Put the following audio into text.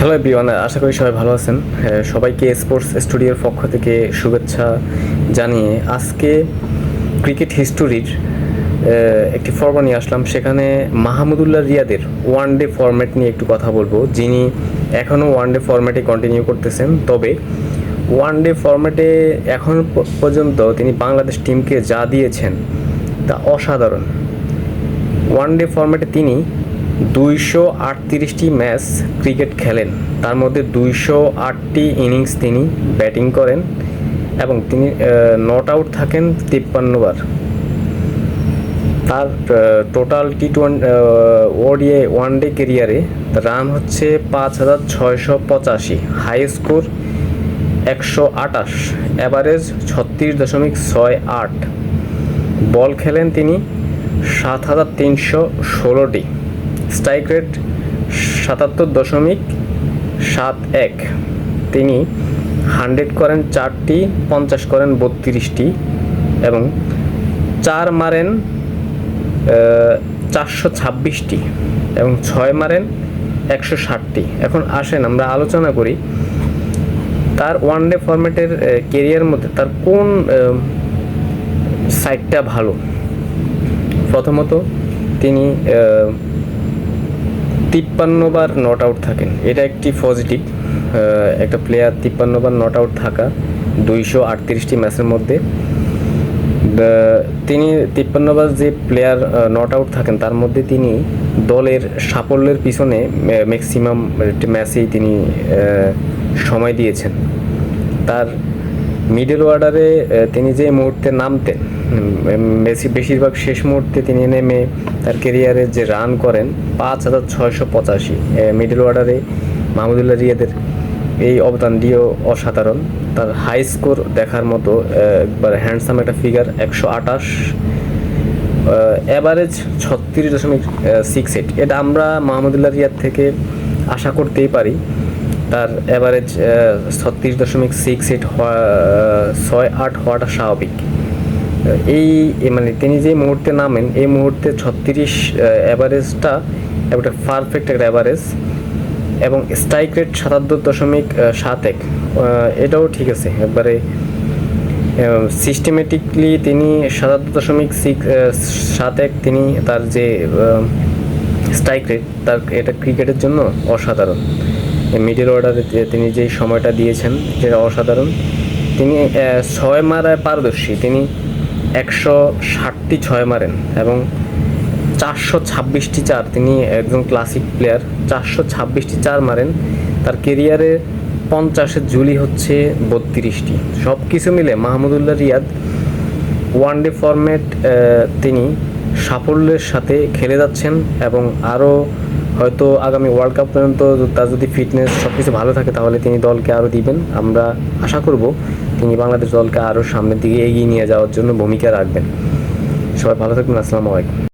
Hello everyone, আশা করি সবাই ভালো আছেন। সবাইকে স্পোর্টস স্টুডিওর পক্ষ থেকে শুভেচ্ছা জানিয়ে আজকে ক্রিকেট হিস্টোরির একটি পর্ব নিয়ে আসলাম। সেখানে মাহমুদুল্লাহ রিয়াদের ওয়ানডে ফরম্যাট নিয়ে একটু কথা বলবো, যিনি এখনও ওয়ানডে ফরম্যাটে কন্টিনিউ করতেছেন। তবে ওয়ানডে ফরম্যাটে এখন পর্যন্ত তিনি বাংলাদেশ টিমকে যা দিয়েছেন তা অসাধারণ। ওয়ানডে ফরম্যাটে তিনি 238টি ম্যাচ ক্রিকেট খেলেন, তার মধ্যে 208টি ইনিংস তিনি ব্যাটিং করেন এবং তিনি নট আউট থাকেন 53 বার। তার টোটাল ওডিআই ওয়ানডে কেরিয়ারে রান হচ্ছে 5685, হাই স্কোর 128, অ্যাভারেজ 36.68, বল খেলেন তিনি 7316টি, স্ট্রাইক রেট 77.71, তিনি 100 করেন 4টি, 50 করেন 32টি এবং 4 মারেন 426টি এবং 6 মারেন 160টি। এখন আসেন আমরা আলোচনা করি তার ওয়ানডে ফরম্যাটের কেরিয়ার মধ্যে তার কোন সাইডটা ভালো। প্রথমত তিনি 53 বার নট আউট থাকেন, এটা একটি পজিটিভ। একটা প্লেয়ার 53 বার নট আউট থাকা 238টি ম্যাচের মধ্যে, তিনি 53 বার যে প্লেয়ার নট আউট থাকেন তার মধ্যে তিনি দলের সাফল্যের পিছনে ম্যাক্সিমাম ম্যাচেই তিনি সময় দিয়েছেন। তার মিডল অর্ডারে তিনি যে মুহূর্তে নামতেন, বেশিরভাগ শেষ মুহূর্তে তিনি নেমে তার ক্যারিয়ারে যে রান করেন 5685, মিডল অর্ডারে মাহমুদুল্লাহ রিয়াদের এই অবদানটিও অসাধারণ। তার হাই স্কোর দেখার মতো, একবার হ্যান্ডসাম একটা ফিগার 128, অ্যাভারেজ 36.68। এটা আমরা মাহমুদুল্লাহ রিয়াদ থেকে আশা করতেই পারি। তার অ্যাভারেজ 36.68 হওয়াটা স্বাভাবিক। এই মানে তিনি যে মুহূর্তে নামেন এই মুহূর্তে 36 অ্যাভারেজটা একটা পারফেক্ট একটা অ্যাভারেজ এবং স্ট্রাইক রেট 77.71, এটাও ঠিক আছে একবারে। সিস্টেমেটিকলি তিনি 77.71 তিনি তার যে স্ট্রাইক রেট তার এটা ক্রিকেটের জন্য অসাধারণ। মিডল অর্ডারে তিনি যে সময়টা দিয়েছেন সেটা অসাধারণ। তিনি 6 মারায় পারদর্শী, তিনি 160টি 6 মারেন এবং 426টি 4, তিনি একজন ক্লাসিক প্লেয়ার, 426টি 4 মারেন। তার কেরিয়ারে 50-এর ঝুলি হচ্ছে 32টি। সব কিছু মিলে মাহমুদুল্লাহ রিয়াদ ওয়ানডে ফরম্যাট তিনি সাফল্যের সাথে খেলে যাচ্ছেন এবং আরও হয়তো আগামী ওয়ার্ল্ড কাপ পর্যন্ত তার যদি ফিটনেস সব কিছু ভালো থাকে তাহলে তিনি দলকে আরও দিবেন। আমরা আশা করব তিনি বাংলাদেশ দলকে আরও সামনের দিকে এগিয়ে নিয়ে যাওয়ার জন্য ভূমিকা রাখবেন। সবাই ভালো থাকবেন। আসসালামু আলাইকুম।